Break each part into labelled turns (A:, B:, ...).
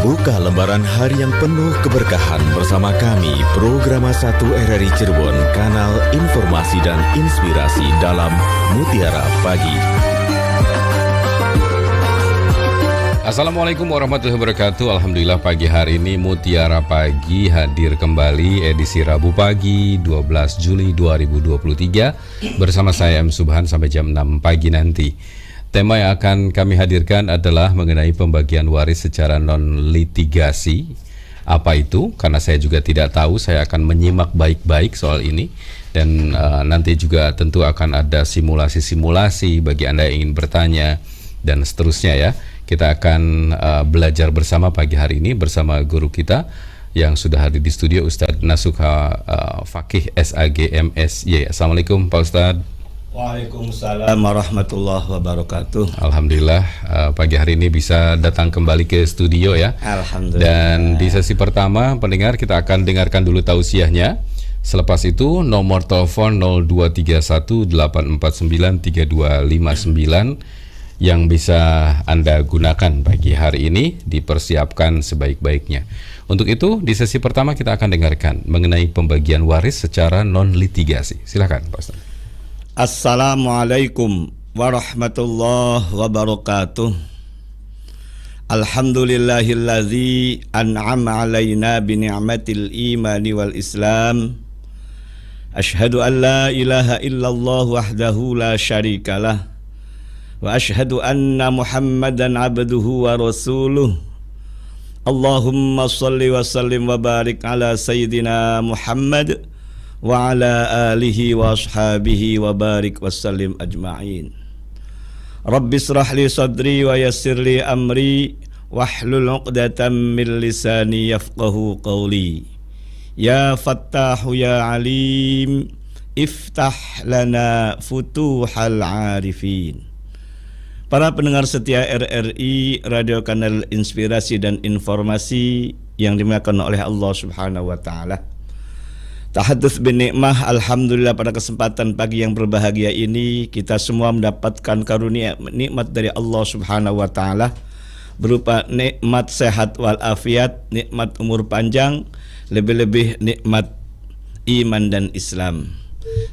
A: Buka lembaran hari yang penuh keberkahan bersama kami, Programa 1 RRI Cirebon, Kanal Informasi dan Inspirasi dalam Mutiara Pagi.
B: Assalamualaikum warahmatullahi wabarakatuh. Alhamdulillah pagi hari ini Mutiara Pagi hadir kembali edisi Rabu pagi 12 Juli 2023 bersama saya M. Subhan sampai jam 6 pagi nanti. Tema yang akan kami hadirkan adalah mengenai pembagian waris secara non-litigasi. Apa itu? Karena saya juga tidak tahu, saya akan menyimak baik-baik soal ini. Dan nanti juga tentu akan ada simulasi-simulasi bagi Anda yang ingin bertanya dan seterusnya ya. Kita akan belajar bersama pagi hari ini bersama guru kita yang sudah hadir di studio, Ustadz Nasuha Fakih SAG MSY. Assalamualaikum Pak Ustadz.
C: Waalaikumsalam warahmatullahi wabarakatuh.
B: Alhamdulillah pagi hari ini bisa datang kembali ke studio ya.
C: Alhamdulillah.
B: Dan di sesi pertama pendengar kita akan dengarkan dulu tausiahnya. Selepas itu nomor telepon 0231-849-3259 yang bisa Anda gunakan pagi hari ini dipersiapkan sebaik-baiknya. Untuk itu di sesi pertama kita akan dengarkan mengenai pembagian waris secara non-litigasi. Silakan Pak Ustaz.
C: Assalamualaikum warahmatullahi wabarakatuh. Alhamdulillahilladzi an'ama alaina bi ni'matil imani wal islam. Asyhadu an la ilaha illallah wahdahu la syarikalah. Wa asyhadu anna Muhammadan abduhu wa rasuluh. Allahumma salli wa sallim wa barik ala sayyidina Muhammad wa ala alihi wa ashabihi wa barik wa sallim ajma'in. Rabbi israh li sadri wa yassir li amri wahlul 'uqdatam min lisani yafqahu qawli. Ya Fattahu ya Alim, iftah lana futuhal arifin. Para pendengar setia RRI, Radio Kanal Inspirasi dan Informasi yang dimuliakan oleh Allah Subhanahu wa taala. Tahadduts bin nikmah, alhamdulillah pada kesempatan pagi yang berbahagia ini kita semua mendapatkan karunia nikmat dari Allah Subhanahu wa taala berupa nikmat sehat wal afiat, nikmat umur panjang, lebih-lebih nikmat iman dan Islam.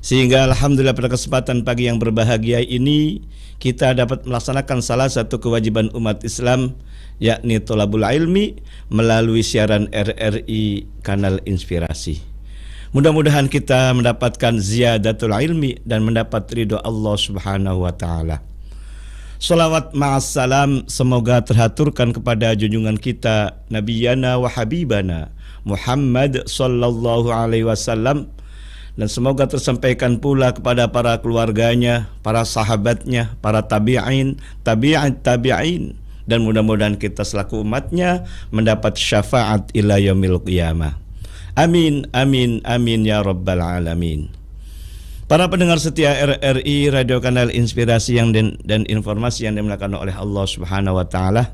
C: Sehingga alhamdulillah pada kesempatan pagi yang berbahagia ini kita dapat melaksanakan salah satu kewajiban umat Islam, yakni thalabul ilmi melalui siaran RRI Kanal Inspirasi. Mudah-mudahan kita mendapatkan ziyadatul ilmi dan mendapat ridho Allah Subhanahu wa taala. Salawat ma'assalam semoga terhaturkan kepada junjungan kita Nabiyana wa Habibana Muhammad sallallahu alaihi wasallam, dan semoga tersampaikan pula kepada para keluarganya, para sahabatnya, para tabi'in, tabi'in, dan mudah-mudahan kita selaku umatnya mendapat syafaat ila yaumil qiyamah. Amin, amin, amin ya rabbal alamin. Para pendengar setia RRI Radio Kanal Inspirasi dan Informasi yang dimuliakan oleh Allah Subhanahu wa taala.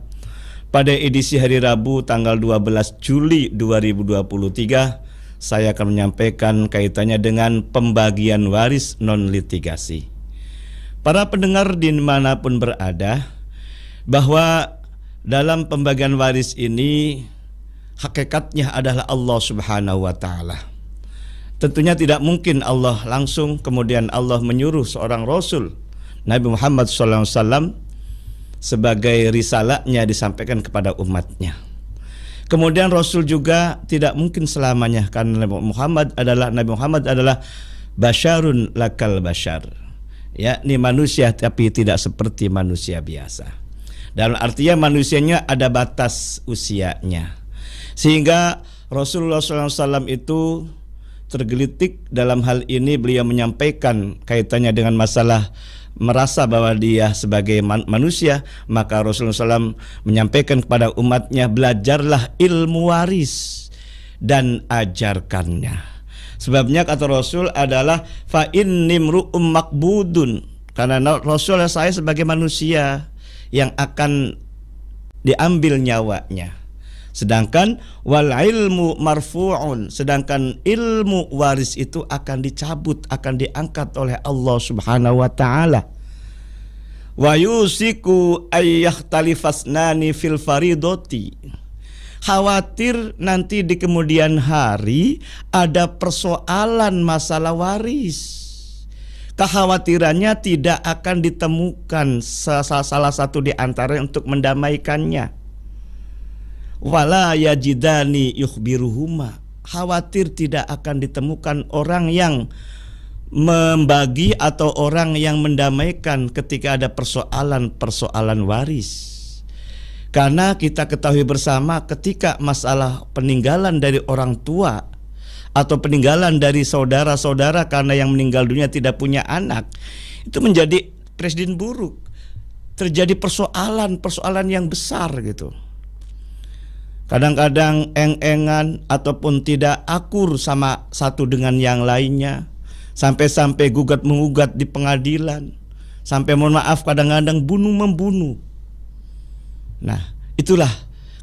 C: Pada edisi hari Rabu tanggal 12 Juli 2023, saya akan menyampaikan kaitannya dengan pembagian waris non litigasi. Para pendengar dimanapun berada, bahwa dalam pembagian waris ini hakikatnya adalah Allah Subhanahu wa taala. Tentunya tidak mungkin Allah langsung kemudian Allah menyuruh seorang Rasul Nabi Muhammad SAW sebagai risalahnya disampaikan kepada umatnya. Kemudian Rasul juga tidak mungkin selamanya, karena Nabi Muhammad adalah basyarun lakal basyar, yakni manusia tapi tidak seperti manusia biasa. Dalam artinya manusianya ada batas usianya. Sehingga Rasulullah SAW itu tergelitik dalam hal ini. Beliau menyampaikan kaitannya dengan masalah merasa bahwa dia sebagai manusia. Maka Rasulullah SAW menyampaikan kepada umatnya, belajarlah ilmu waris dan ajarkannya. Sebabnya kata Rasul adalah fa inni mru'um makbudun, karena Rasul saya sebagai manusia yang akan diambil nyawanya. Sedangkan wal ilmu marfu'un, sedangkan ilmu waris itu akan dicabut, akan diangkat oleh Allah Subhanahu wa taala. Wa yusiku ayyahtalifasnani fil faridoti, khawatir nanti di kemudian hari ada persoalan masalah waris. Kekhawatirannya tidak akan ditemukan salah satu di antara untuk mendamaikannya. Wala yajidani yukhbiruhuma, khawatir tidak akan ditemukan orang yang membagi atau orang yang mendamaikan ketika ada persoalan waris. Karena kita ketahui bersama ketika masalah peninggalan dari orang tua atau peninggalan dari saudara-saudara karena yang meninggal dunia tidak punya anak, itu menjadi presiden buruk. Terjadi persoalan yang besar gitu. Kadang-kadang eng-engan ataupun tidak akur sama satu dengan yang lainnya, sampai-sampai gugat-mengugat di pengadilan, sampai mohon maaf kadang-kadang bunuh-membunuh. Nah, itulah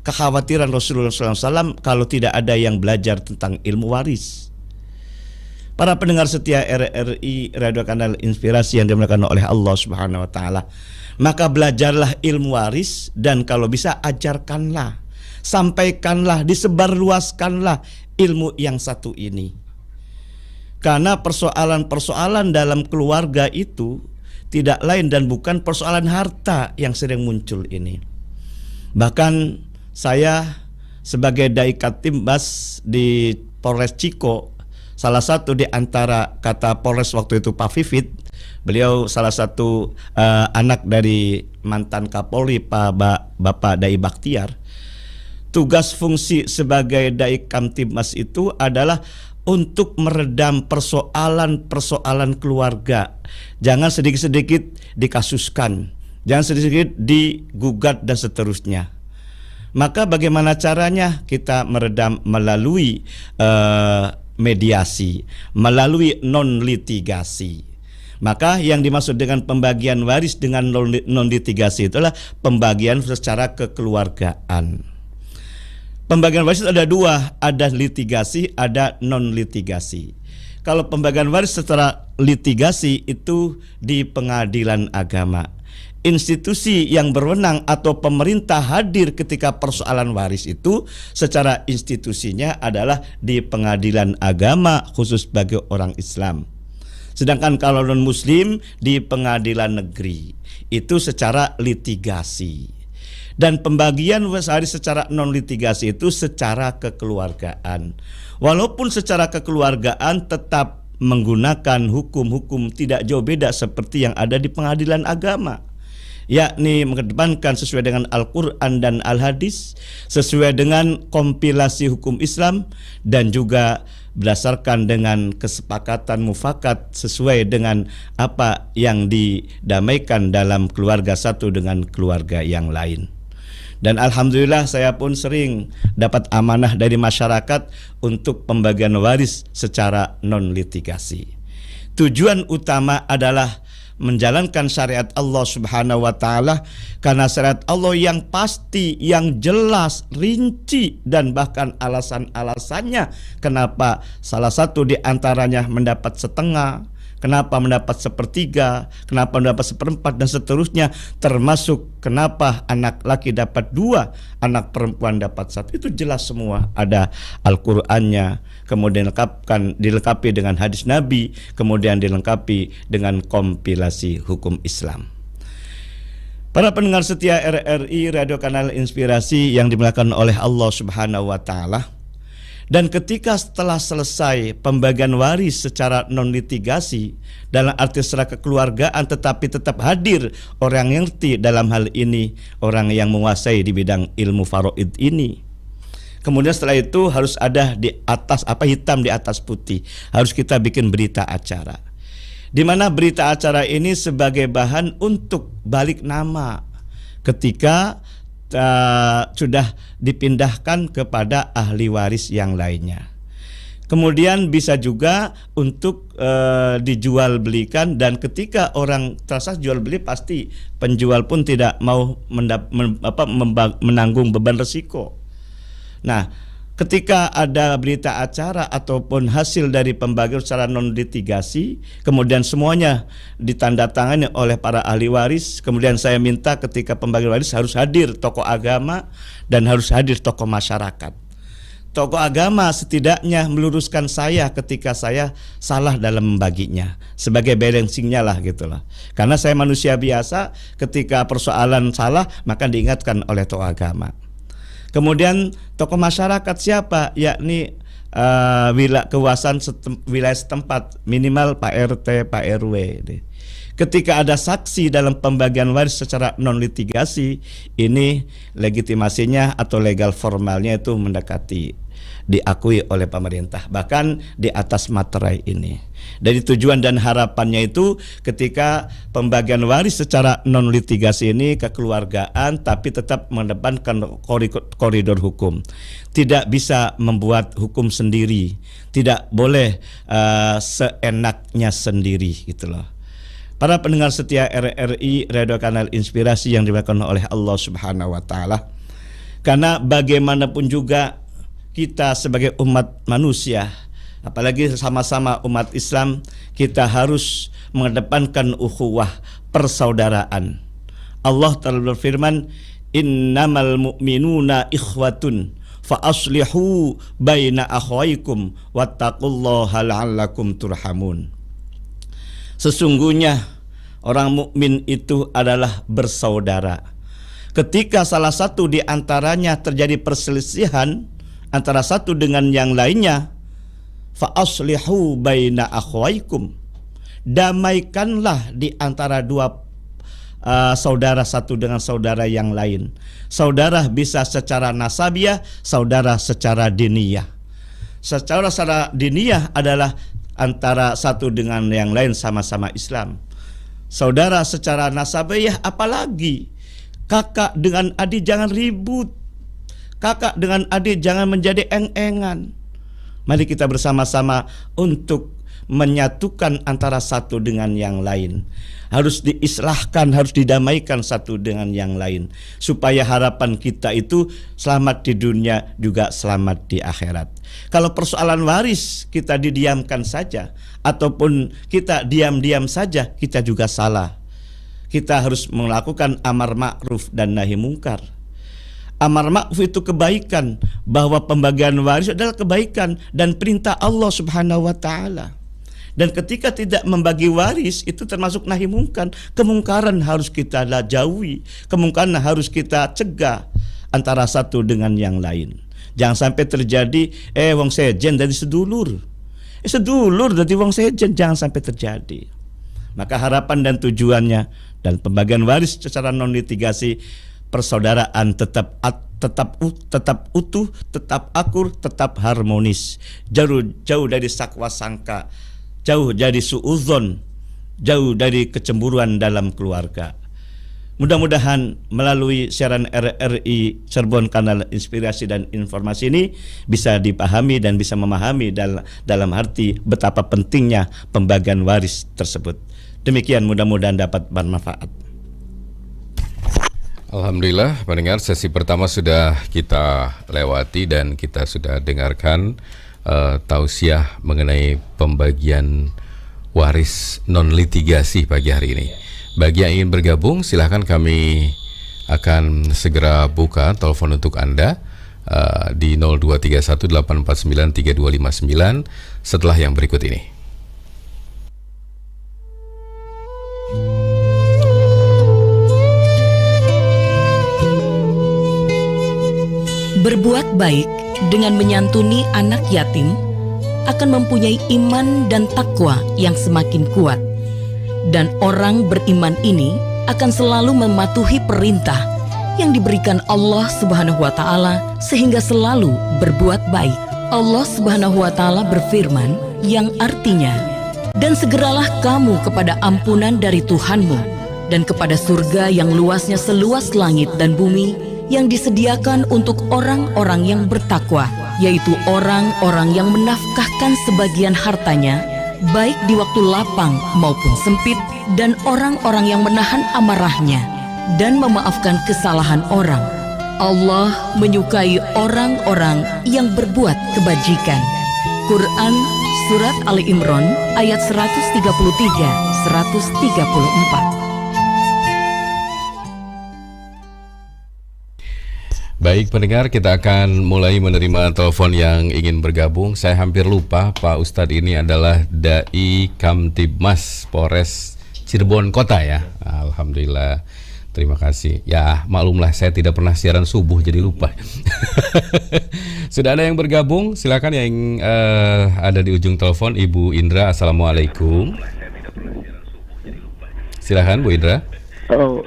C: kekhawatiran Rasulullah SAW kalau tidak ada yang belajar tentang ilmu waris. Para pendengar setia RRI Radio Kanal Inspirasi yang dimuliakan oleh Allah Subhanahu wa taala, maka belajarlah ilmu waris dan kalau bisa ajarkanlah, sampaikanlah, disebarluaskanlah ilmu yang satu ini. Karena persoalan-persoalan dalam keluarga itu tidak lain dan bukan persoalan harta yang sering muncul ini. Bahkan saya sebagai Dai Katimbas di Polres Ciko, salah satu di antara kata Polres waktu itu Pak Vivit, beliau salah satu anak dari mantan Kapolri Bapak Dai Bakhtiar. Tugas fungsi sebagai Dai Kamtibmas itu adalah untuk meredam persoalan keluarga. Jangan sedikit-sedikit dikasuskan, jangan sedikit-sedikit digugat dan seterusnya. Maka bagaimana caranya? Kita meredam melalui mediasi, melalui non-litigasi. Maka yang dimaksud dengan pembagian waris dengan non-litigasi itulah pembagian secara kekeluargaan. Pembagian waris ada dua, ada litigasi, ada non-litigasi. Kalau pembagian waris secara litigasi itu di pengadilan agama. Institusi yang berwenang atau pemerintah hadir ketika persoalan waris itu secara institusinya adalah di pengadilan agama khusus bagi orang Islam. Sedangkan kalau non-muslim di pengadilan negeri itu secara litigasi. Dan pembagian waris secara non-litigasi itu secara kekeluargaan. Walaupun secara kekeluargaan tetap menggunakan hukum-hukum tidak jauh beda seperti yang ada di pengadilan agama, yakni mengedepankan sesuai dengan Al-Quran dan Al-Hadis, sesuai dengan kompilasi hukum Islam, dan juga berdasarkan dengan kesepakatan mufakat sesuai dengan apa yang didamaikan dalam keluarga satu dengan keluarga yang lain. Dan alhamdulillah saya pun sering dapat amanah dari masyarakat untuk pembagian waris secara non-litigasi. Tujuan utama adalah menjalankan syariat Allah Subhanahu wa taala, karena syariat Allah yang pasti, yang jelas, rinci, dan bahkan alasan-alasannya kenapa salah satu di antaranya mendapat setengah, kenapa mendapat sepertiga, kenapa mendapat seperempat, dan seterusnya, termasuk kenapa anak laki dapat 2, anak perempuan dapat 1. Itu jelas semua, ada Al-Qur'annya, kemudian dilengkapi dengan hadis Nabi, kemudian dilengkapi dengan kompilasi hukum Islam. Para pendengar setia RRI Radio Kanal Inspirasi yang dimuliakan oleh Allah Subhanahu wa taala, dan ketika setelah selesai pembagian waris secara non-litigasi dalam arti secara kekeluargaan, tetapi tetap hadir orang yang ngerti dalam hal ini, orang yang menguasai di bidang ilmu faraid ini. Kemudian setelah itu harus ada di atas hitam di atas putih, harus kita bikin berita acara, di mana berita acara ini sebagai bahan untuk balik nama ketika sudah dipindahkan kepada ahli waris yang lainnya. Kemudian bisa juga untuk dijual belikan, dan ketika orang transaksi jual beli pasti penjual pun tidak mau menanggung beban resiko. Nah, ketika ada berita acara ataupun hasil dari pembagian secara non litigasi, kemudian semuanya ditandatangani oleh para ahli waris, kemudian saya minta ketika pembagian waris harus hadir tokoh agama dan harus hadir tokoh masyarakat. Tokoh agama setidaknya meluruskan saya ketika saya salah dalam membaginya, sebagai balancingnya lah gitulah. Karena saya manusia biasa, ketika persoalan salah maka diingatkan oleh tokoh agama. Kemudian tokoh masyarakat siapa? Yakni wilayah setempat, minimal Pak RT, Pak RW. Ketika ada saksi dalam pembagian waris secara non litigasi, ini legitimasinya atau legal formalnya itu mendekati diakui oleh pemerintah, bahkan di atas materai ini. Dari tujuan dan harapannya itu ketika pembagian waris secara non litigasi ini kekeluargaan, tapi tetap mengedepankan koridor hukum. Tidak bisa membuat hukum sendiri, tidak boleh seenaknya sendiri gitu loh. Para pendengar setia RRI Radio Kanal Inspirasi yang dimuliakan oleh Allah Subhanahu wa taala. Karena bagaimanapun juga kita sebagai umat manusia, apalagi sama-sama umat Islam, kita harus mengedepankan ukhuwah, persaudaraan. Allah telah berfirman, innamal mu'minuna ikhwatun fa aslihu baina akhwaikum wattaqullaha la'allakum turhamun. Sesungguhnya orang mukmin itu adalah bersaudara. Ketika salah satu di antaranya terjadi perselisihan antara satu dengan yang lainnya, fa aslihu baina akhwaikum, damaikanlah di antara dua saudara satu dengan saudara yang lain. Saudara bisa secara nasabiah, saudara secara diniyah. Secara diniyah adalah antara satu dengan yang lain sama-sama Islam. Saudara secara nasabiah apalagi kakak dengan adik jangan ribut. Kakak dengan adik jangan menjadi eng-engan. Mari kita bersama-sama untuk menyatukan antara satu dengan yang lain. Harus diislahkan, harus didamaikan satu dengan yang lain, supaya harapan kita itu selamat di dunia juga selamat di akhirat. Kalau persoalan waris kita didiamkan saja, ataupun kita diam-diam saja, kita juga salah. Kita harus melakukan amar ma'ruf dan nahi mungkar. Amar ma'ruf itu kebaikan, bahwa pembagian waris adalah kebaikan dan perintah Allah Subhanahu wa taala. Dan ketika tidak membagi waris itu termasuk nahi mungkar. Kemungkaran harus kita jauhi, kemungkaran harus kita cegah antara satu dengan yang lain. Jangan sampai terjadi wong sejen dari sedulur. Sedulur dari wong sejen, jangan sampai terjadi. Maka harapan dan tujuannya dan pembagian waris secara non litigasi, persaudaraan tetap utuh, tetap akur, tetap harmonis, jauh dari sakwa sangka, jauh dari suudzon, jauh dari kecemburuan dalam keluarga. Mudah-mudahan melalui siaran RRI Cirebon Kanal Inspirasi dan Informasi ini bisa dipahami dan bisa memahami dalam arti betapa pentingnya pembagian waris tersebut. Demikian, mudah-mudahan dapat bermanfaat.
B: Alhamdulillah, pendengar, sesi pertama sudah kita lewati dan kita sudah dengarkan tausiah mengenai pembagian waris non litigasi pagi hari ini. Bagi yang ingin bergabung, silahkan, kami akan segera buka telepon untuk Anda di 0231-849-3259 setelah yang berikut ini.
D: Berbuat baik dengan menyantuni anak yatim akan mempunyai iman dan takwa yang semakin kuat. Dan orang beriman ini akan selalu mematuhi perintah yang diberikan Allah Subhanahu wa taala sehingga selalu berbuat baik. Allah Subhanahu wa taala berfirman yang artinya, "Dan segeralah kamu kepada ampunan dari Tuhanmu dan kepada surga yang luasnya seluas langit dan bumi, yang disediakan untuk orang-orang yang bertakwa, yaitu orang-orang yang menafkahkan sebagian hartanya, baik di waktu lapang maupun sempit, dan orang-orang yang menahan amarahnya dan memaafkan kesalahan orang. Allah menyukai orang-orang yang berbuat kebajikan. Quran Surat Ali Imran ayat 133-134.
B: Baik pendengar, kita akan mulai menerima telepon yang ingin bergabung. Saya hampir lupa, Pak Ustadz ini adalah Dai Kamtibmas Polres Cirebon Kota ya. Alhamdulillah, terima kasih. Ya maklumlah, saya tidak pernah siaran subuh jadi lupa. Sudah ada yang bergabung, silakan yang ada di ujung telepon, Ibu Indra. Assalamualaikum. Silakan Bu Indra.
E: Oh.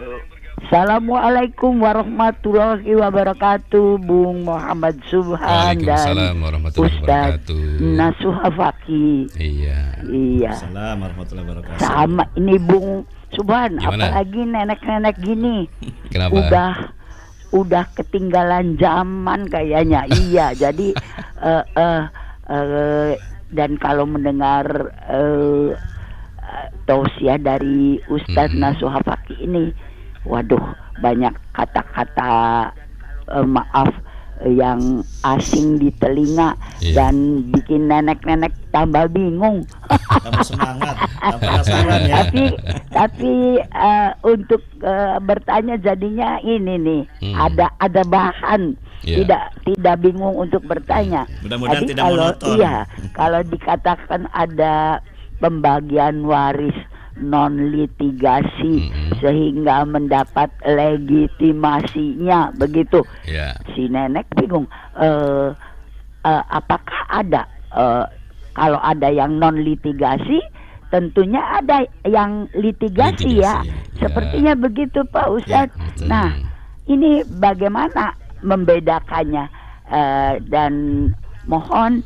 E: Assalamualaikum warahmatullahi wabarakatuh, Bung Muhammad Subhan dan Ustadz Nasuha Fakih.
B: Iya.
C: Assalamualaikum warahmatullahi wabarakatuh.
E: Sama ini Bung Subhan,
B: gimana?
E: apalagi nenek-nenek gini.
B: Kenapa?
E: Udah ketinggalan zaman kayaknya. Iya, jadi dan kalau mendengar tausiah dari Ustadz Nasuha Fakih ini, waduh, banyak kata-kata maaf yang asing di telinga, dan bikin nenek-nenek tambah bingung.
C: Tambah semangat, tambah penasaran ya.
E: Tapi untuk bertanya jadinya ini nih, ada bahan, tidak bingung untuk bertanya.
C: Mudah-mudahan
E: jadi
C: tidak monoton.
E: Kalau dikatakan ada pembagian waris non litigasi sehingga mendapat legitimasinya, begitu. Si nenek bingung, apakah ada kalau ada yang non litigasi, tentunya ada yang litigasi ya. Sepertinya begitu Pak Ustadz. Nah, ini bagaimana membedakannya, dan mohon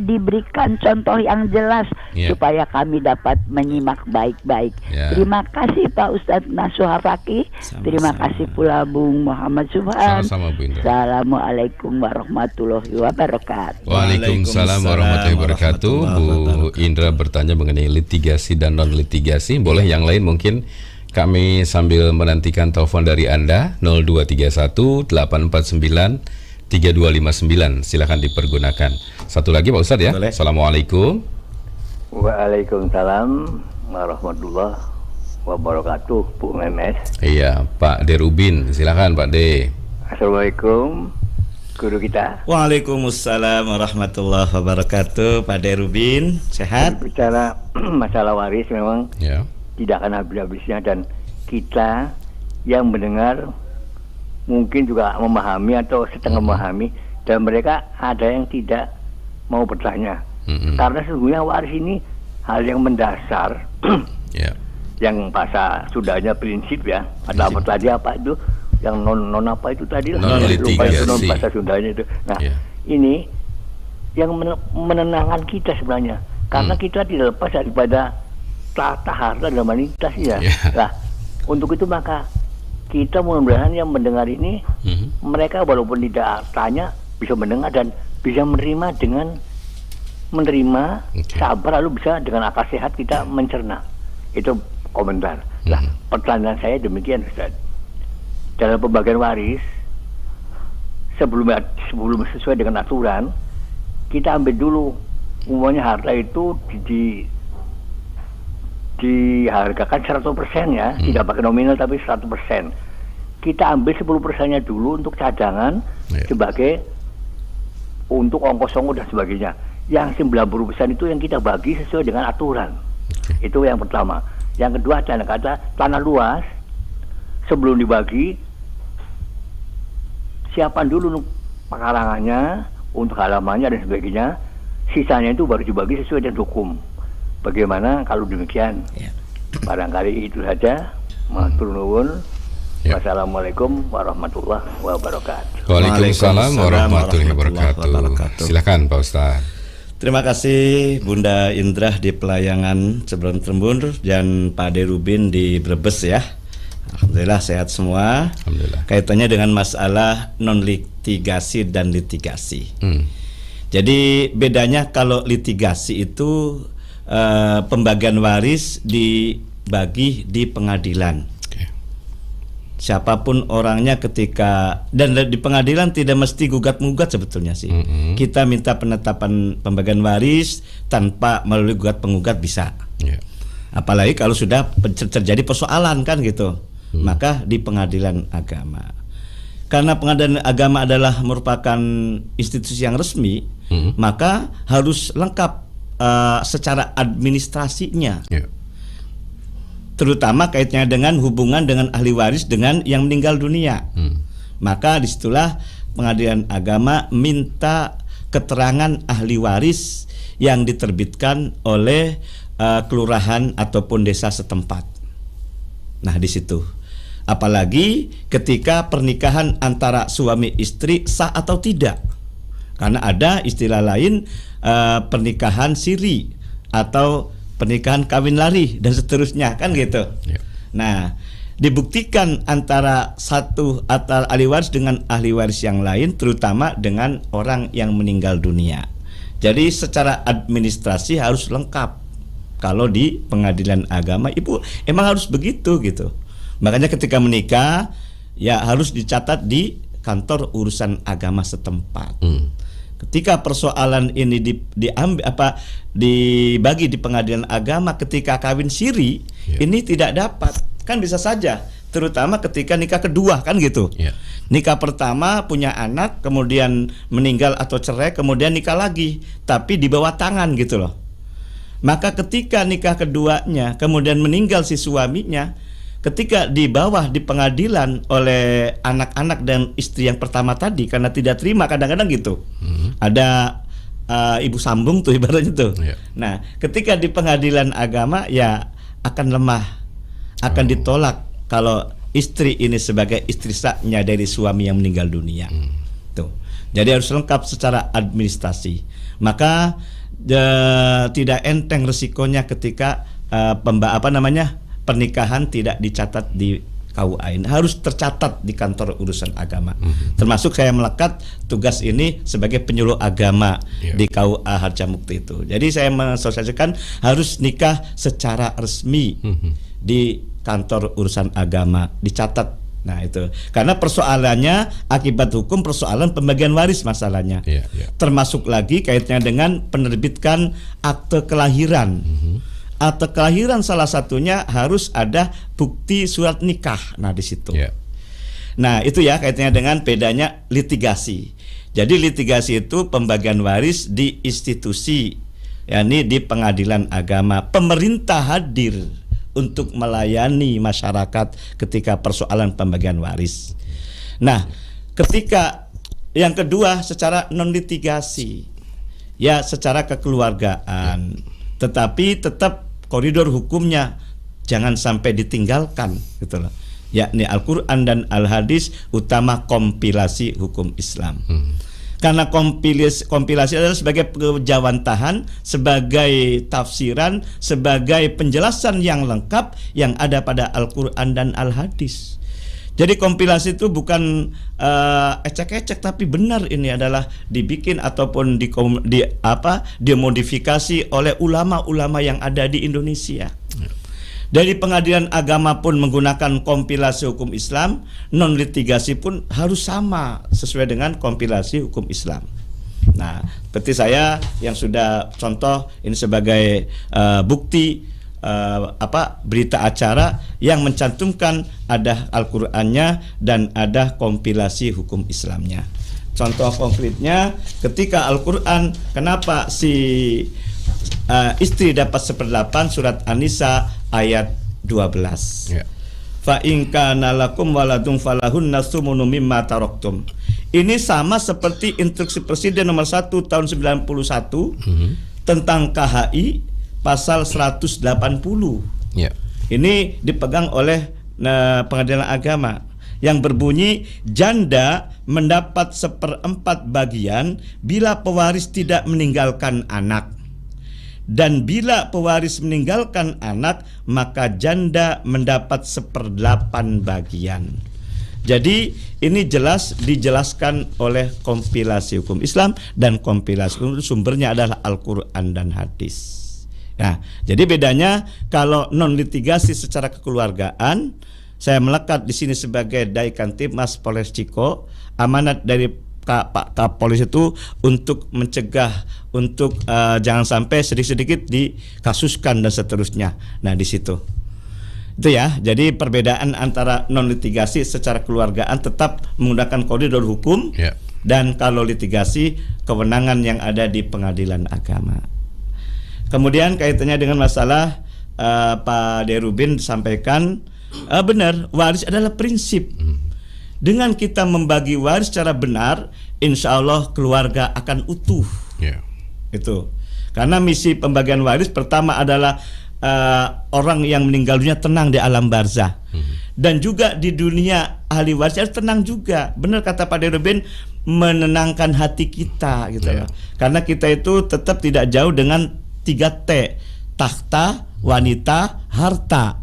E: diberikan contoh yang jelas supaya kami dapat menyimak baik-baik. Terima kasih Pak Ustadz Nasuha Fakih. Terima kasih pula Bung Muhammad Subhan.
B: Sama-sama Bu Indra.
E: Assalamualaikum warahmatullahi wabarakatuh.
B: Waalaikumsalam warahmatullahi wabarakatuh. Bu Indra bertanya mengenai litigasi dan non litigasi. Boleh yang lain mungkin kami sambil menantikan telepon dari Anda 0231 849 3259, silakan dipergunakan. Satu lagi Pak Ustadz ya.
C: Boleh.
B: Assalamualaikum.
F: Waalaikumsalam warahmatullahi wabarakatuh, Bu Memes.
B: Iya, Pak Derubin, silakan Pak De.
F: Assalamualaikum, guru kita.
C: Waalaikumsalam warahmatullahi wabarakatuh. Pak Derubin, sehat?
F: Bicara masalah waris memang tidak akan habis-habisnya, dan kita yang mendengar mungkin juga memahami atau setengah memahami, dan mereka ada yang tidak mau bertanya. Karena sesungguhnya waris ini hal yang mendasar, yang bahasa Sundanya prinsip ya. Ada apa tadi, apa itu yang non apa itu tadi, lupa itu non bahasa Sundanya itu. Nah, ini yang menenangkan kita sebenarnya, karena kita tidak lepas daripada tata harta dan vanitas ya. Nah, untuk itu maka kita mudah-mudahan yang mendengar ini, mereka walaupun tidak tanya bisa mendengar dan bisa menerima dengan sabar, lalu bisa dengan akal sehat kita mencerna. Itu komentar. Nah, pertanyaan saya demikian Ustaz. Dalam pembagian waris, sebelum sesuai dengan aturan, kita ambil dulu umumnya harta itu dihargakan 100% ya, tidak pakai nominal tapi 100%. Kita ambil 10%-nya dulu untuk cadangan sebagai untuk ongkos-ongkos dan sebagainya. Yang 90% itu yang kita bagi sesuai dengan aturan. Itu yang pertama. Yang kedua, tanah luas sebelum dibagi siapkan dulu pekarangannya, untuk halamannya dan sebagainya. Sisanya itu baru dibagi sesuai dengan hukum. Bagaimana kalau demikian? Barangkali itu saja. Matur nuwun. Wassalamualaikum warahmatullahi wabarakatuh.
B: Waalaikumsalam warahmatullahi wabarakatuh. Silakan Pak Ustadz.
C: Terima kasih Bunda Indra di Pelayangan Sebelum Trembun dan Pak Derubin di Brebes ya. Alhamdulillah sehat semua.
B: Alhamdulillah.
C: Kaitannya dengan masalah non litigasi dan litigasi. Jadi bedanya kalau litigasi itu pembagian waris dibagi di pengadilan. siapapun orangnya ketika dan di pengadilan tidak mesti gugat-gugat sebetulnya sih. Kita minta penetapan pembagian waris tanpa melalui gugat-penggugat bisa. Apalagi kalau sudah terjadi persoalan kan gitu. Maka di pengadilan agama. Karena pengadilan agama adalah merupakan institusi yang resmi, maka harus lengkap secara administrasinya. Terutama kaitannya dengan hubungan dengan ahli waris dengan yang meninggal dunia. Maka disitulah pengadilan agama minta keterangan ahli waris yang diterbitkan oleh kelurahan ataupun desa setempat. Nah di situ. Apalagi ketika pernikahan antara suami istri sah atau tidak. Karena ada istilah lain pernikahan siri atau pernikahan kawin lari dan seterusnya kan gitu. Nah, dibuktikan antara ahli waris dengan ahli waris yang lain, terutama dengan orang yang meninggal dunia. Jadi secara administrasi harus lengkap. Kalau di pengadilan agama, Ibu emang harus begitu gitu. Makanya ketika menikah ya harus dicatat di kantor urusan agama setempat. Ketika persoalan ini dibagi di pengadilan agama ketika kawin siri, ini tidak dapat. Kan bisa saja, terutama ketika nikah kedua kan gitu. Nikah pertama punya anak, kemudian meninggal atau cerai, kemudian nikah lagi, tapi di bawah tangan gitu loh. Maka ketika nikah keduanya kemudian meninggal si suaminya, ketika di bawah di pengadilan oleh anak-anak dan istri yang pertama tadi karena tidak terima, kadang-kadang gitu. Ada ibu sambung tuh ibaratnya tuh. Nah, ketika di pengadilan agama ya akan lemah, akan ditolak kalau istri ini sebagai istri sahnya dari suami yang meninggal dunia. Tuh. Jadi harus lengkap secara administrasi. Maka tidak enteng resikonya ketika pernikahan tidak dicatat di KUA. Harus tercatat di kantor urusan agama. Termasuk saya melekat tugas ini sebagai penyuluh agama di KUA Harjamukti itu. Jadi saya mensosialisasikan harus nikah secara resmi di kantor urusan agama, dicatat. Nah itu karena persoalannya akibat hukum persoalan pembagian waris masalahnya. Termasuk lagi kaitannya dengan penerbitkan akte kelahiran. Akte kelahiran salah satunya harus ada bukti surat nikah. Nah di situ. Nah itu ya kaitannya dengan bedanya litigasi. Jadi litigasi itu pembagian waris di institusi, yakni di pengadilan agama. Pemerintah hadir untuk melayani masyarakat ketika persoalan pembagian waris. Nah ketika yang kedua secara non litigasi, ya secara kekeluargaan, tetapi tetap koridor hukumnya jangan sampai ditinggalkan gitu loh. Yakni Al-Qur'an dan Al-Hadis utama kompilasi hukum Islam. Karena kompilasi adalah sebagai kejawantahan, sebagai tafsiran, sebagai penjelasan yang lengkap yang ada pada Al-Qur'an dan Al-Hadis. Jadi kompilasi itu bukan ecek-ecek, tapi benar ini adalah dibikin ataupun dimodifikasi oleh ulama-ulama yang ada di Indonesia. Dari pengadilan agama pun menggunakan kompilasi hukum Islam, non litigasi pun harus sama sesuai dengan kompilasi hukum Islam. Nah, seperti saya yang sudah contoh ini sebagai bukti berita acara yang mencantumkan ada Al-Qur'annya dan ada kompilasi hukum Islamnya. Contoh konkretnya ketika Al-Qur'an, kenapa si istri dapat 1/8 surat An-Nisa ayat 12. Fa in kana lakum waladun falahunna tsumunu mimma taraktum. Ini sama seperti instruksi Presiden nomor 1 tahun 91 tentang KHI pasal 180. Ini dipegang oleh pengadilan agama yang berbunyi janda mendapat 1/4 bagian bila pewaris tidak meninggalkan anak. Dan bila pewaris meninggalkan anak, maka janda mendapat 1/8 bagian. Jadi ini jelas dijelaskan oleh kompilasi hukum Islam, dan kompilasi hukum sumbernya adalah Al-Qur'an dan hadis. Nah, jadi bedanya kalau non litigasi secara kekeluargaan, saya melekat di sini sebagai Dai Kantipmas Polres Ciko. Amanat dari Pak Kapolres itu untuk mencegah, untuk jangan sampai sedikit-sedikit dikasuskan dan seterusnya. Nah di situ itu ya. Jadi perbedaan antara non litigasi secara keluargaan tetap menggunakan koridor hukum, dan kalau litigasi kewenangan yang ada di pengadilan agama. Kemudian kaitannya dengan masalah Pak Derubin sampaikan, benar, waris adalah prinsip. Dengan kita membagi waris secara benar, insya Allah keluarga akan utuh. Itu karena misi pembagian waris pertama adalah orang yang meninggal dunia tenang di alam barzah, dan juga di dunia ahli waris harus tenang juga. Benar kata Pak Derubin, menenangkan hati kita gitu loh. Karena kita itu tetap tidak jauh dengan 3T, takhta, wanita, harta.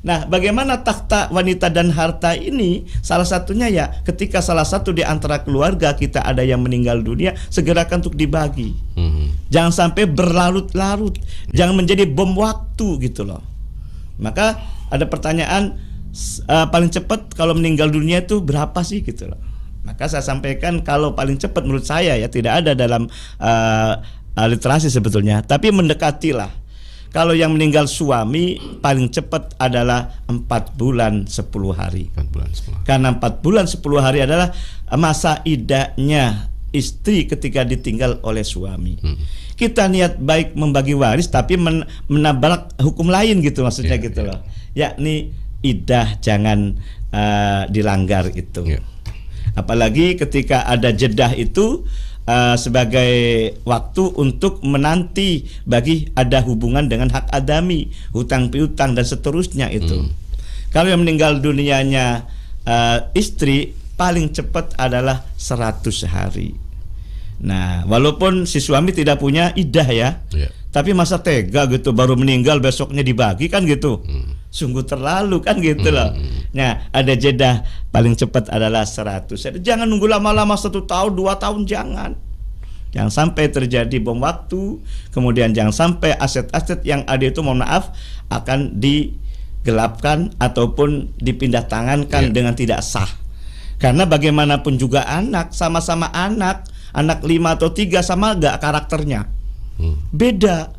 C: Nah, bagaimana takhta, wanita, dan harta ini? Salah satunya ya ketika salah satu di antara keluarga kita ada yang meninggal dunia, segerakan untuk dibagi. Jangan sampai berlarut-larut, jangan menjadi bom waktu gitu loh. Maka ada pertanyaan, paling cepat kalau meninggal dunia itu berapa sih gitu loh. Maka saya sampaikan kalau paling cepat menurut saya ya tidak ada dalam literasi sebetulnya, tapi mendekatilah. Kalau yang meninggal suami paling cepat adalah 4 bulan 10 hari.
B: 4 bulan 10 hari. Karena
C: 4 bulan 10 hari adalah masa iddahnya istri ketika ditinggal oleh suami. Kita niat baik membagi waris tapi menabrak hukum lain gitu maksudnya gitu loh. Yakni iddah jangan dilanggar itu. Apalagi ketika ada jedah itu sebagai waktu untuk menanti bagi ada hubungan dengan hak adami, hutang piutang dan seterusnya itu. Kalau yang meninggal dunianya istri paling cepat adalah 100 hari. Nah, walaupun si suami tidak punya iddah ya, tapi masa tega gitu baru meninggal besoknya dibagi kan gitu. Sungguh terlalu kan gitu loh. Nah, ada jeda paling cepat adalah 100. Jangan nunggu lama-lama 1 tahun, 2 tahun, jangan. Jangan sampai terjadi bom waktu. Kemudian jangan sampai aset-aset yang ada itu mohon maaf akan digelapkan ataupun dipindah tangankan dengan tidak sah. Karena bagaimanapun juga anak, sama-sama anak 5 atau 3 sama gak karakternya? Beda.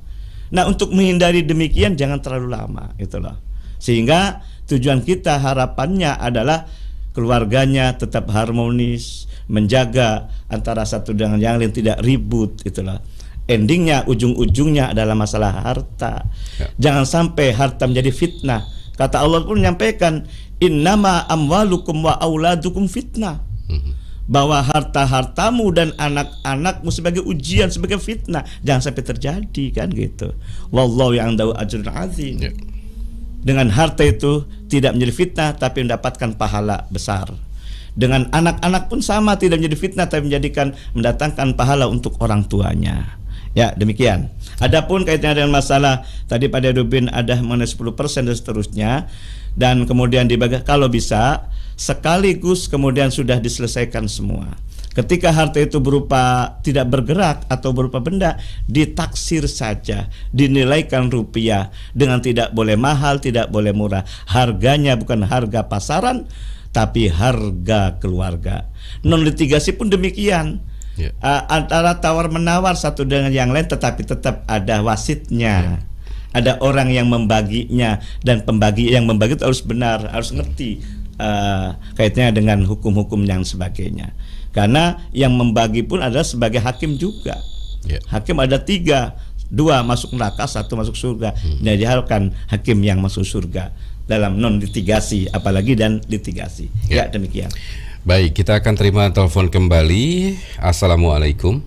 C: Nah, untuk menghindari demikian jangan terlalu lama gitu loh. Sehingga tujuan kita harapannya adalah keluarganya tetap harmonis, menjaga antara satu dengan yang lain tidak ribut itulah. Endingnya ujung-ujungnya adalah masalah harta. Jangan sampai harta menjadi fitnah. Kata Allah pun menyampaikan, innama amwalukum wa auladukum fitnah. Bahwa harta-hartamu dan anak-anakmu sebagai ujian, sebagai fitnah. Jangan sampai terjadi kan gitu. Wallahu ya'indahu ajrun azim. Dengan harta itu tidak menjadi fitnah tapi mendapatkan pahala besar. Dengan anak-anak pun sama, tidak menjadi fitnah tapi mendatangkan pahala untuk orang tuanya. Ya, demikian. Adapun kaitannya dengan masalah tadi pada Derubin ada mengenai 10% dan seterusnya, dan kemudian dibagi kalau bisa sekaligus kemudian sudah diselesaikan semua. Ketika harta itu berupa tidak bergerak atau berupa benda, ditaksir saja, dinilaikan rupiah dengan tidak boleh mahal, tidak boleh murah. Harganya bukan harga pasaran, tapi harga keluarga. Non litigasi pun demikian. Antara tawar menawar satu dengan yang lain, tetapi tetap ada wasitnya. Ada orang yang membaginya, dan yang membagi itu harus benar, harus ngerti kaitannya dengan hukum-hukum yang sebagainya. Karena yang membagi pun adalah sebagai hakim juga. Hakim ada 3, 2 masuk neraka, 1 masuk surga. Dan diharapkan hakim yang masuk surga dalam non litigasi, apalagi dan litigasi. Ya, demikian.
B: Baik, kita akan terima telepon kembali. Assalamualaikum.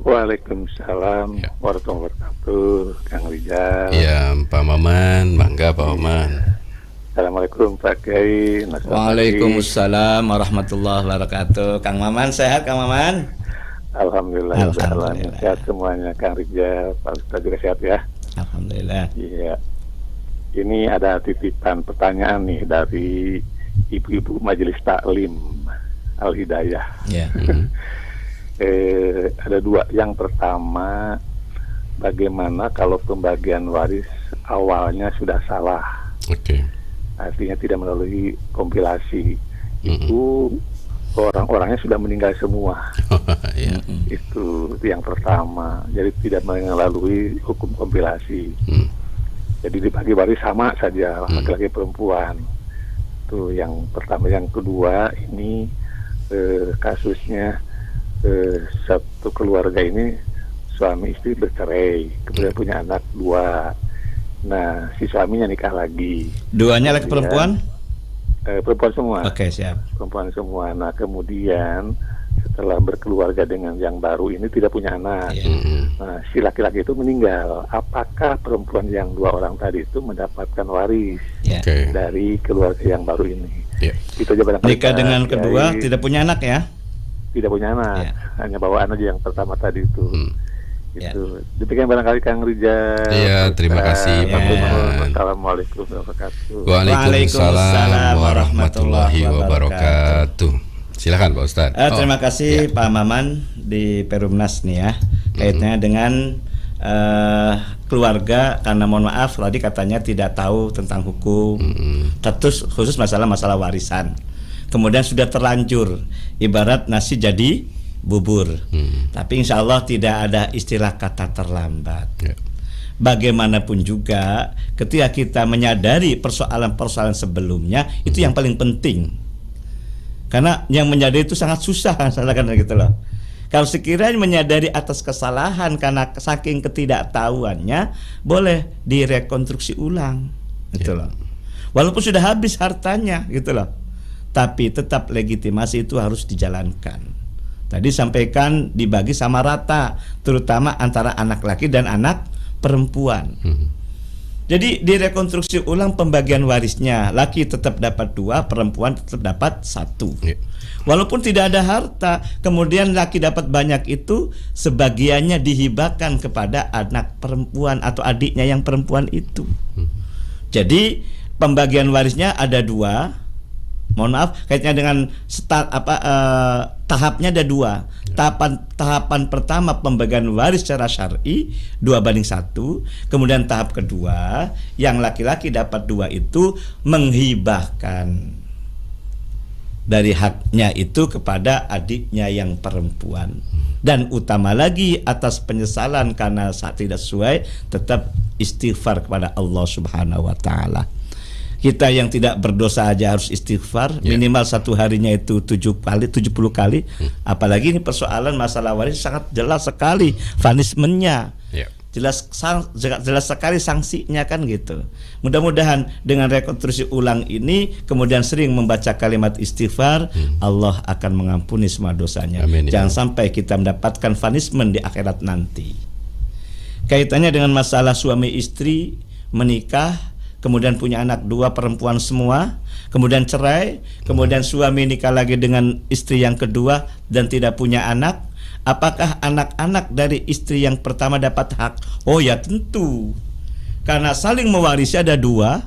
G: Waalaikumsalam warahmatullahi wabarakatuh, Kang Rijal.
B: Ya, Pak Maman, mangga Pak Maman.
G: Assalamualaikum Pak Kiai.
C: Waalaikumsalam warahmatullahi wabarakatuh. Kang Maman sehat, Kang Maman?
G: Alhamdulillah. Sehat semuanya, Kang Rijal. Pak Ustaz juga sehat ya?
C: Alhamdulillah.
G: Iya. Ini ada titipan pertanyaan nih dari Ibu-ibu Majelis Taklim Al-Hidayah. Ada 2. Yang pertama, bagaimana kalau pembagian waris awalnya sudah salah? Artinya tidak melalui kompilasi. Itu orang-orangnya sudah meninggal semua. Itu yang pertama. Jadi tidak melalui hukum kompilasi. Jadi dibagi waris sama saja laki-laki perempuan. Itu yang pertama. Yang kedua ini kasusnya satu keluarga ini suami istri bercerai, kemudian punya anak 2. Nah, si suaminya nikah lagi.
C: Duanya laki perempuan?
G: Perempuan semua.
C: Oke, siap.
G: Perempuan semua. Nah, kemudian setelah berkeluarga dengan yang baru ini tidak punya anak. Nah, si laki-laki itu meninggal. Apakah perempuan yang 2 orang tadi itu mendapatkan waris dari keluarga yang baru ini? Itu aja barangkali.
C: Nikah dengan kedua tidak punya anak ya?
G: Tidak punya anak, hanya bawaan aja yang pertama tadi itu. Itu demikian barangkali Kang Rijal.
B: Iya, terima kasih Pak Maman.
G: Assalamualaikum warahmatullahi wabarakatuh.
B: Waalaikumsalam warahmatullahi wabarakatuh. Silakan Pak Ustadz.
C: Terima kasih Pak Maman di Perumnas nih ya, kaitannya dengan keluarga, karena mohon maaf tadi katanya tidak tahu tentang hukum, terus khusus masalah warisan. Kemudian sudah terlanjur, ibarat nasi jadi bubur. Tapi insya Allah tidak ada istilah kata terlambat. Bagaimanapun juga, ketika kita menyadari persoalan-persoalan sebelumnya, itu yang paling penting. Karena yang menyadari itu sangat susah, kan gitu loh. Kalau sekiranya menyadari atas kesalahan karena saking ketidaktahuannya, boleh direkonstruksi ulang, gitu loh. Walaupun sudah habis hartanya, gitu loh. Tapi tetap legitimasi itu harus dijalankan. Tadi sampaikan dibagi sama rata, terutama antara anak laki dan anak perempuan. Jadi direkonstruksi ulang pembagian warisnya, laki tetap dapat 2, perempuan tetap dapat 1. Walaupun tidak ada harta, kemudian laki dapat banyak itu, sebagiannya dihibahkan kepada anak perempuan atau adiknya yang perempuan itu. Jadi pembagian warisnya ada 2. Mohon maaf, kaitannya dengan tahapnya ada 2. Tahapan pertama pembagian waris secara syar'i 2:1. Kemudian tahap kedua, yang laki-laki dapat 2 itu menghibahkan dari haknya itu kepada adiknya yang perempuan. Dan utama lagi, atas penyesalan karena saat tidak sesuai, tetap istighfar kepada Allah Subhanahu wa Ta'ala. Kita yang tidak berdosa aja harus istighfar, minimal satu harinya itu 70 kali. Apalagi ini persoalan masalah waris sangat jelas sekali punishment-nya. Jelas sekali sanksinya, kan gitu. Mudah-mudahan dengan rekonstruksi ulang ini, kemudian sering membaca kalimat istighfar, Allah akan mengampuni semua dosanya. Amin, jangan sampai kita mendapatkan punishment di akhirat nanti. Kaitannya dengan masalah suami istri menikah, kemudian punya anak 2 perempuan semua, kemudian cerai, kemudian suami nikah lagi dengan istri yang kedua dan tidak punya anak. Apakah anak-anak dari istri yang pertama dapat hak? Oh ya tentu, karena saling mewarisi ada 2.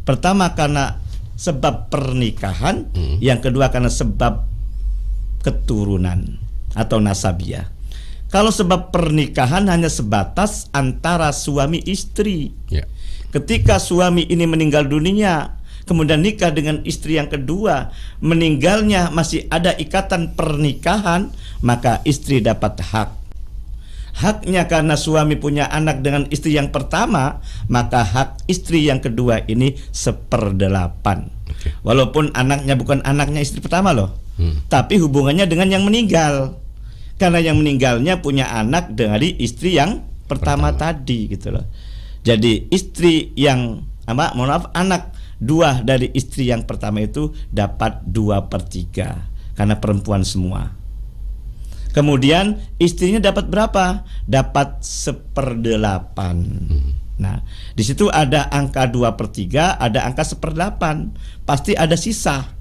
C: Pertama karena sebab pernikahan, yang kedua karena sebab keturunan atau nasabiah. Kalau sebab pernikahan hanya sebatas antara suami istri. Ketika suami ini meninggal dunia, kemudian nikah dengan istri yang kedua, meninggalnya masih ada ikatan pernikahan, maka istri dapat hak. Haknya karena suami punya anak dengan istri yang pertama, maka hak istri yang kedua ini 1/8. Walaupun anaknya bukan anaknya istri pertama loh, tapi hubungannya dengan yang meninggal. Karena yang meninggalnya punya anak dari istri yang pertama tadi, gitu loh. Jadi istri yang anak 2 dari istri yang pertama itu dapat 2/3 karena perempuan semua. Kemudian istrinya dapat berapa? Dapat 1/8. Nah, di situ ada angka 2/3, ada angka 1/8. Pasti ada sisa.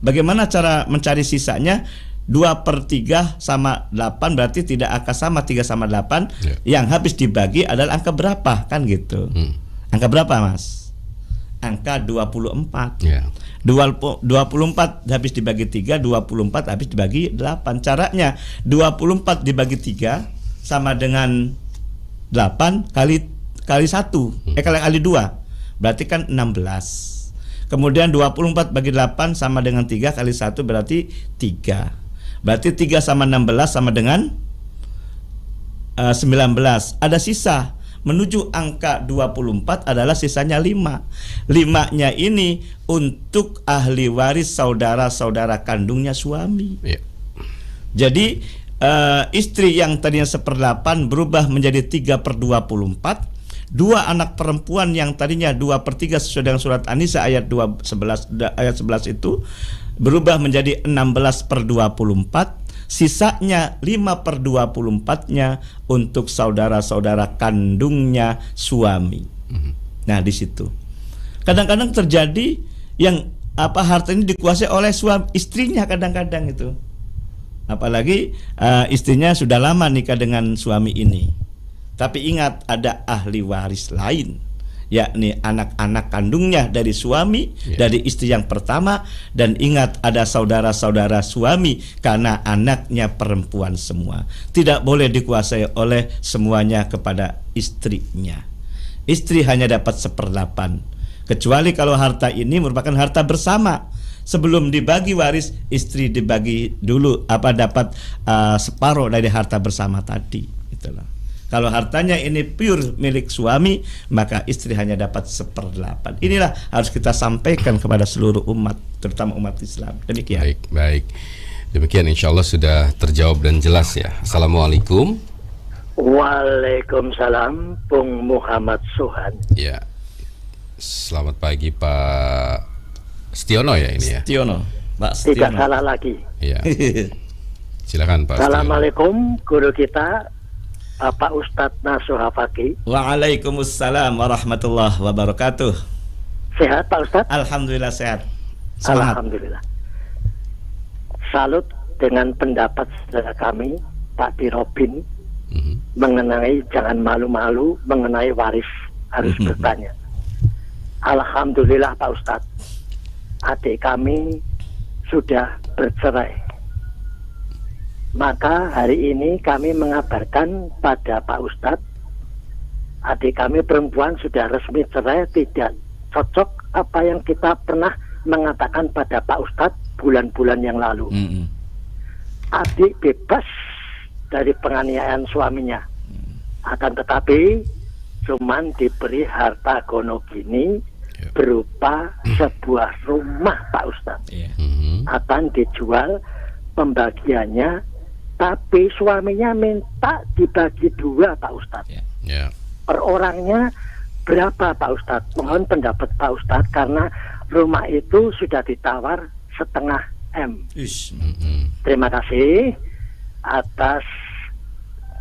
C: Bagaimana cara mencari sisanya? 2/3 sama 8 berarti tidak angka sama, 3/8. Yang habis dibagi adalah angka berapa, kan gitu. Angka berapa, Mas? Angka 24. 24 habis dibagi 3, 24 habis dibagi 8. Caranya 24 dibagi 3 sama dengan 8 kali 1, kali 2. berarti kan 16. Kemudian 24 bagi 8 sama dengan 3 kali 1 berarti 3. Berarti 3 sama 16 sama dengan 19. Ada sisa. Menuju angka 24 adalah sisanya 5. 5-nya ini untuk ahli waris saudara-saudara kandungnya suami. Jadi istri yang tadinya 1/8 berubah menjadi 3/24. 2 anak perempuan yang tadinya 2/3 sesuai dengan surat An-Nisa ayat 11 itu berubah menjadi 16/24. Sisanya 5/24-nya untuk saudara-saudara kandungnya suami. Nah, di situ kadang-kadang terjadi yang harta ini dikuasai oleh suami istrinya kadang-kadang itu. Apalagi istrinya sudah lama nikah dengan suami ini. Tapi ingat, ada ahli waris lain, yakni anak-anak kandungnya dari suami, dari istri yang pertama. Dan ingat, ada saudara-saudara suami karena anaknya perempuan semua. Tidak boleh dikuasai oleh semuanya kepada istrinya. Istri hanya dapat 1/8, kecuali kalau harta ini merupakan harta bersama. Sebelum dibagi waris, istri dibagi dulu dapat separuh dari harta bersama tadi. Itulah. Kalau hartanya ini pure milik suami, maka istri hanya dapat 1/8. Inilah harus kita sampaikan kepada seluruh umat, terutama umat Islam. Demikian.
B: Baik. Demikian, insya Allah sudah terjawab dan jelas ya. Assalamualaikum.
H: Waalaikumsalam, Bung Muhammad Suhan.
B: Ya. Selamat pagi Pak Setiono ya ini ya.
C: Setiono, Pak Setiono.
H: Tidak salah lagi.
B: Iya. Silakan Pak.
H: Assalamualaikum guru kita Pak Ustadz Nasuha Fakih.
C: Waalaikumsalam warahmatullahi wabarakatuh.
H: Sehat Pak Ustadz?
C: Alhamdulillah sehat.
H: Semangat. Alhamdulillah. Salut dengan pendapat saudara kami Pak Dirobin mengenai jangan malu-malu mengenai waris, harus bertanya. Alhamdulillah Pak Ustadz, adik kami sudah bercerai. Maka hari ini kami mengabarkan pada Pak Ustadz, adik kami perempuan sudah resmi cerai, tidak cocok apa yang kita pernah mengatakan pada Pak Ustadz bulan-bulan yang lalu. Adik bebas dari penganiayaan suaminya, akan tetapi cuman diberi harta gono gini berupa sebuah rumah Pak Ustadz. Akan dijual, pembagiannya, tapi suaminya minta dibagi 2 Pak Ustadz. Per orangnya berapa Pak Ustadz? Mohon pendapat Pak Ustadz, karena rumah itu sudah ditawar 0,5 M. Terima kasih atas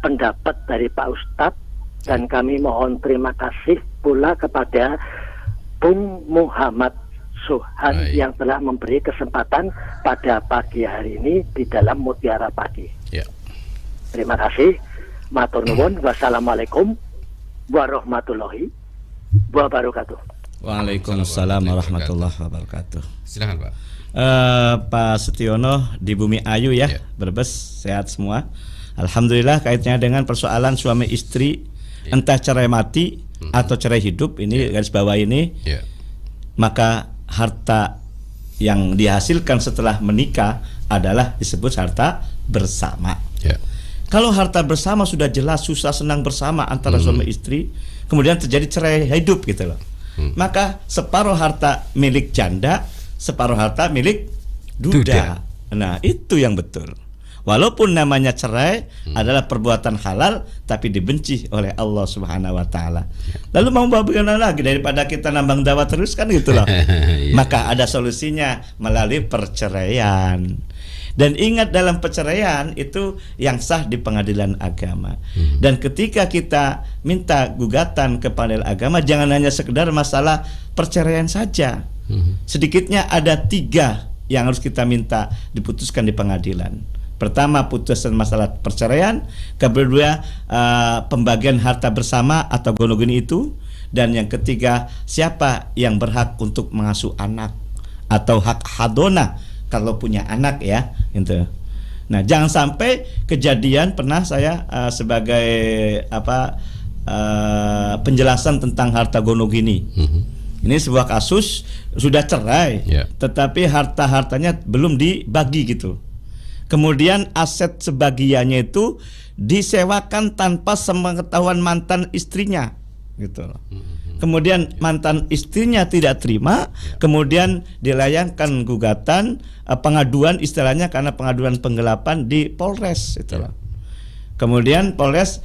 H: pendapat dari Pak Ustadz, dan kami mohon terima kasih pula kepada Bung Muhammad Suhan yang telah memberi kesempatan pada pagi hari ini di dalam Mutiara Pagi. Terima kasih. Matur nuwun. Wassalamualaikum warahmatullahi wabarakatuh.
C: Waalaikumsalam warahmatullahi wabarakatuh.
B: Silakan Pak.
C: Pak Setiono di Bumi Ayu ya, Brebes, sehat semua. Alhamdulillah. Kaitannya dengan persoalan suami istri, entah cerai mati atau cerai hidup, ini garis bawah ini, maka harta yang dihasilkan setelah menikah adalah disebut harta bersama. Kalau harta bersama sudah jelas susah senang bersama antara suami istri, kemudian terjadi cerai hidup gitu loh, maka separuh harta milik janda, separuh harta milik duda. Nah, itu yang betul. Walaupun namanya cerai adalah perbuatan halal, tapi dibenci oleh Allah Subhanahu wa taala. Lalu mau bagaimana lagi daripada kita nambang dawa terus kan gitu loh. Maka ada solusinya melalui perceraian. Dan ingat, dalam perceraian itu yang sah di pengadilan agama. Dan ketika kita minta gugatan ke pengadilan agama, jangan hanya sekedar masalah perceraian saja. Sedikitnya ada 3 yang harus kita minta diputuskan di pengadilan. Pertama, putusan masalah perceraian. Kedua, pembagian harta bersama atau gonogini itu. Dan yang ketiga, siapa yang berhak untuk mengasuh anak atau hak hadona kalau punya anak ya, gitu. Nah, jangan sampai kejadian, pernah saya sebagai penjelasan tentang harta gonogini. Ini sebuah kasus sudah cerai, tetapi harta-hartanya belum dibagi gitu. Kemudian aset sebagiannya itu disewakan tanpa sepengetahuan mantan istrinya, gitu. Kemudian mantan istrinya tidak terima, kemudian dilayangkan gugatan pengaduan istilahnya karena pengaduan penggelapan di Polres, itulah. Kemudian Polres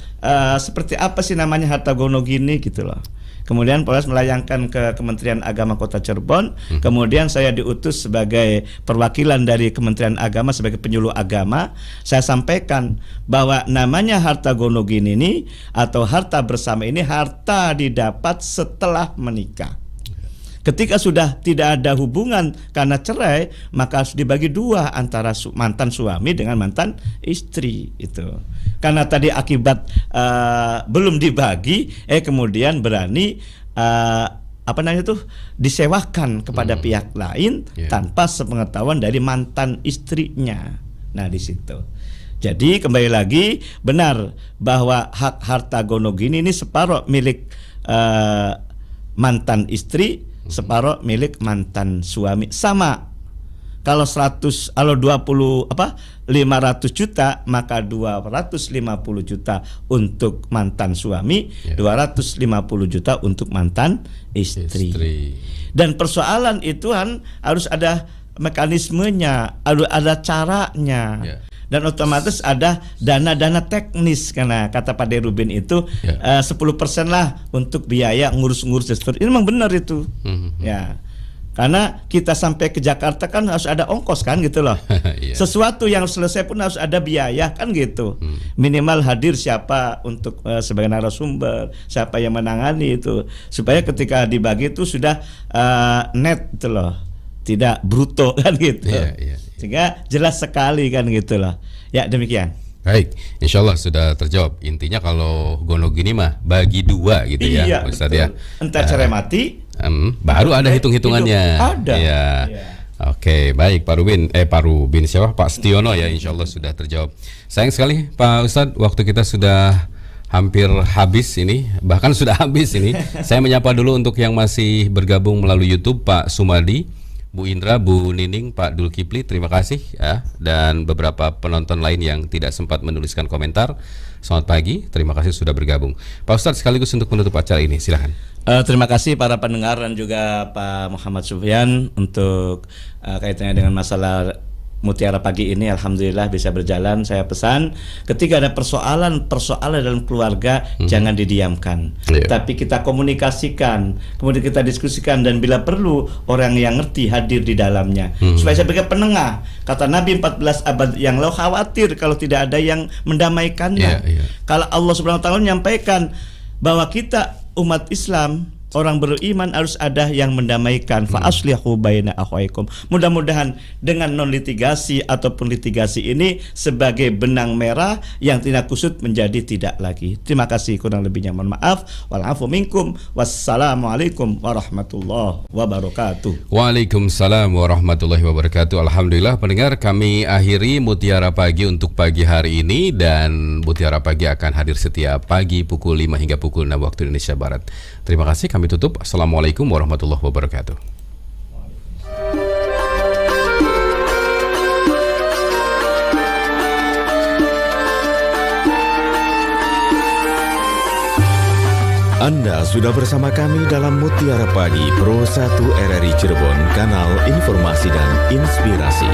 C: seperti apa sih namanya harta gono gini, gitu loh. Kemudian Polres melayangkan ke Kementerian Agama Kota Cirebon. Kemudian saya diutus sebagai perwakilan dari Kementerian Agama sebagai penyuluh agama. Saya sampaikan bahwa namanya harta gono gini ini atau harta bersama ini harta didapat setelah menikah. Ketika sudah tidak ada hubungan karena cerai, maka harus dibagi dua antara mantan suami dengan mantan istri itu. Karena tadi akibat belum dibagi, kemudian berani disewakan kepada pihak lain tanpa sepengetahuan dari mantan istrinya. Nah di situ. Jadi kembali lagi benar bahwa hak harta gono gini ini separuh milik mantan istri, separuh milik mantan suami. Sama. Kalau 500 juta, maka 250 juta untuk mantan suami, 250 juta untuk mantan istri. Dan persoalan itu kan harus ada mekanismenya, ada caranya. Dan otomatis ada dana-dana teknis, karena kata Pak Derubin itu 10% lah untuk biaya ngurus-ngurus dan seterusnya. Ini memang benar itu. Ya. Karena kita sampai ke Jakarta kan harus ada ongkos kan gitu loh. Sesuatu yang selesai pun harus ada biaya kan gitu. Minimal hadir siapa untuk sebagai narasumber, siapa yang menangani itu, supaya ketika dibagi itu sudah net gitu loh, tidak bruto kan gitu. Sehingga jelas sekali kan gitu loh. Ya demikian.
B: Baik, insya Allah sudah terjawab. Intinya kalau gono gini mah bagi dua gitu ya, Ustadz ya.
C: Entah cerai mati,
B: baru ada hitung-hitungannya.
C: Ada.
B: Ya. Oke, baik Pak Rubin siapa? Pak Setiono ya, insya Allah sudah terjawab. Sayang sekali Pak Ustadz, waktu kita sudah hampir habis ini, bahkan sudah habis ini. Saya menyapa dulu untuk yang masih bergabung melalui YouTube, Pak Sumadi, Bu Indra, Bu Nining, Pak Dulkipli, terima kasih ya, dan beberapa penonton lain yang tidak sempat menuliskan komentar. Selamat pagi, terima kasih sudah bergabung. Pak Ustadz, sekaligus untuk menutup acara ini, silakan.
C: Terima kasih para pendengar dan juga Pak Muhammad Sufyan untuk kaitannya dengan masalah Mutiara Pagi ini. Alhamdulillah bisa berjalan. Saya pesan ketika ada persoalan dalam keluarga, jangan didiamkan, tapi kita komunikasikan, kemudian kita diskusikan, dan bila perlu orang yang ngerti hadir di dalamnya, supaya sebagai penengah. Kata Nabi 14 abad yang lalu khawatir kalau tidak ada yang mendamaikannya. Kalau Allah Subhanahu wa taala menyampaikan bahwa kita umat Islam, orang beriman harus ada yang mendamaikan. Fa aslihu baina akhwaikum. Mudah-mudahan dengan non litigasi ataupun litigasi ini sebagai benang merah yang tidak kusut menjadi tidak lagi. Terima kasih, kurang lebihnya mohon maaf. Wal afu minkum. Wassalamualaikum warahmatullahi wabarakatuh.
B: Waalaikumsalam warahmatullahi wabarakatuh. Alhamdulillah pendengar, kami akhiri Mutiara Pagi untuk pagi hari ini, dan Mutiara Pagi akan hadir setiap pagi pukul 5 hingga pukul 6 waktu Indonesia Barat. Terima kasih, kami tutup. Assalamualaikum warahmatullahi wabarakatuh.
A: Anda sudah bersama kami dalam Mutiara Pagi Pro 1 RRI Cirebon, kanal informasi dan inspirasi.